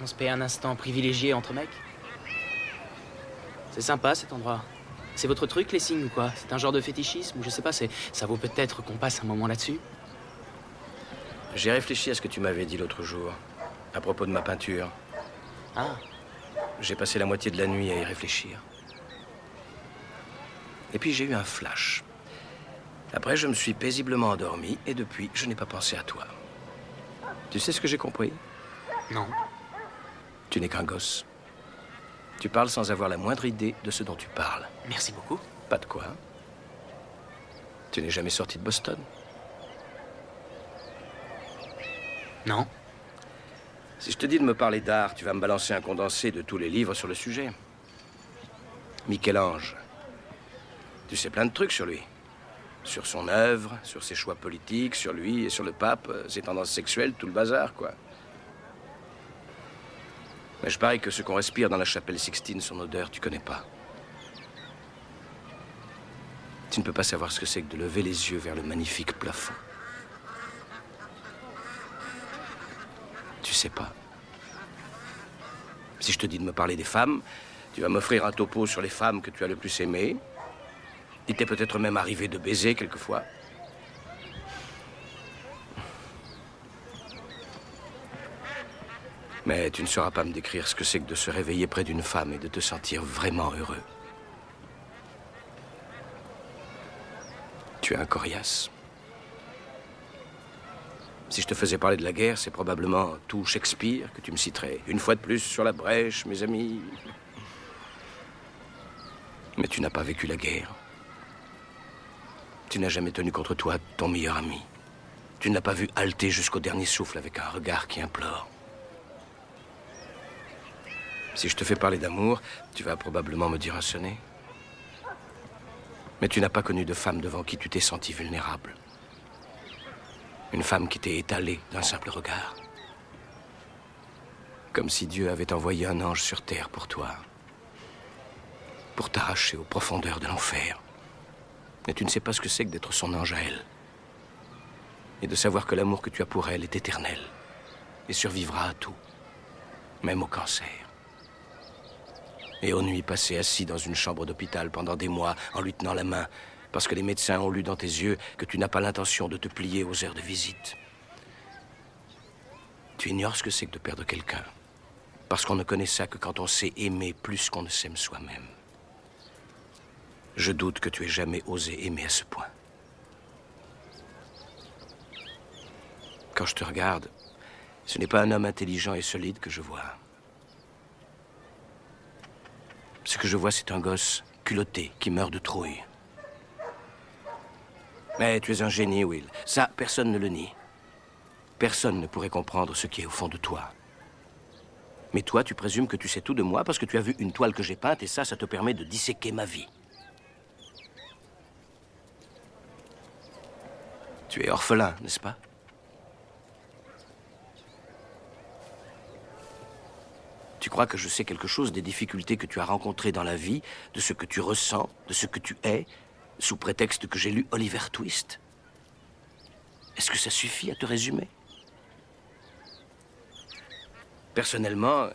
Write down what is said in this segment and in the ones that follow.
On se paie un instant privilégié entre mecs. C'est sympa cet endroit. C'est votre truc, les signes ou quoi? C'est un genre de fétichisme ou je sais pas, ça vaut peut-être qu'on passe un moment là-dessus? J'ai réfléchi à ce que tu m'avais dit l'autre jour, à propos de ma peinture. Ah, J'ai passé la moitié de la nuit à y réfléchir. Et puis j'ai eu un flash. Après, je me suis paisiblement endormi et depuis, je n'ai pas pensé à toi. Tu sais ce que j'ai compris? non. Tu n'es qu'un gosse. Tu parles sans avoir la moindre idée de ce dont tu parles. Merci beaucoup. Pas de quoi. Tu n'es jamais sorti de Boston? Non. Si je te dis de me parler d'art, tu vas me balancer un condensé de tous les livres sur le sujet. Michel-Ange. Tu sais plein de trucs sur lui. Sur son œuvre, sur ses choix politiques, sur lui et sur le pape, ses tendances sexuelles, tout le bazar, quoi. Mais je parie que ce qu'on respire dans la chapelle Sixtine, son odeur, tu connais pas. Tu ne peux pas savoir ce que c'est que de lever les yeux vers le magnifique plafond. Tu sais pas. Si je te dis de me parler des femmes, tu vas m'offrir un topo sur les femmes que tu as le plus aimées. Il t'est peut-être même arrivé de baiser quelquefois. Mais tu ne sauras pas me décrire ce que c'est que de se réveiller près d'une femme et de te sentir vraiment heureux. Tu es un coriace. Si je te faisais parler de la guerre, c'est probablement tout Shakespeare que tu me citerais. Une fois de plus sur la brèche, mes amis. Mais tu n'as pas vécu la guerre. Tu n'as jamais tenu contre toi ton meilleur ami. Tu ne l'as pas vu halter jusqu'au dernier souffle avec un regard qui implore. Si je te fais parler d'amour, tu vas probablement me dire un sonnet. Mais tu n'as pas connu de femme devant qui tu t'es senti vulnérable. Une femme qui t'est étalée d'un simple regard. Comme si Dieu avait envoyé un ange sur terre pour toi. Pour t'arracher aux profondeurs de l'enfer. Et tu ne sais pas ce que c'est que d'être son ange à elle. Et de savoir que l'amour que tu as pour elle est éternel. Et survivra à tout. Même au cancer. Et aux nuits passées assis dans une chambre d'hôpital pendant des mois en lui tenant la main parce que les médecins ont lu dans tes yeux que tu n'as pas l'intention de te plier aux heures de visite. Tu ignores ce que c'est que de perdre quelqu'un parce qu'on ne connaît ça que quand on sait aimer plus qu'on ne s'aime soi-même. Je doute que tu aies jamais osé aimer à ce point. Quand je te regarde, ce n'est pas un homme intelligent et solide que je vois. Ce que je vois, c'est un gosse culotté qui meurt de trouille. Mais tu es un génie, Will. Ça, personne ne le nie. Personne ne pourrait comprendre ce qui est au fond de toi. Mais toi, tu présumes que tu sais tout de moi parce que tu as vu une toile que j'ai peinte et ça te permet de disséquer ma vie. Tu es orphelin, n'est-ce pas? Tu crois que je sais quelque chose des difficultés que tu as rencontrées dans la vie, de ce que tu ressens, de ce que tu es, sous prétexte que j'ai lu Oliver Twist? Est-ce que ça suffit à te résumer? Personnellement,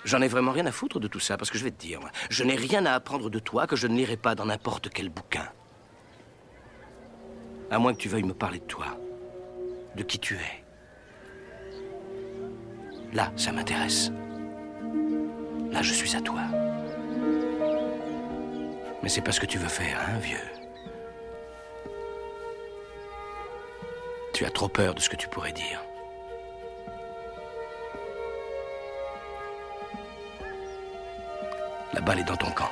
j'en ai vraiment rien à foutre de tout ça, parce que je vais te dire, moi, je n'ai rien à apprendre de toi que je ne lirai pas dans n'importe quel bouquin. À moins que tu veuilles me parler de toi, de qui tu es. Là, ça m'intéresse. Là, je suis à toi. Mais c'est pas ce que tu veux faire, hein, vieux? Tu as trop peur de ce que tu pourrais dire. La balle est dans ton camp.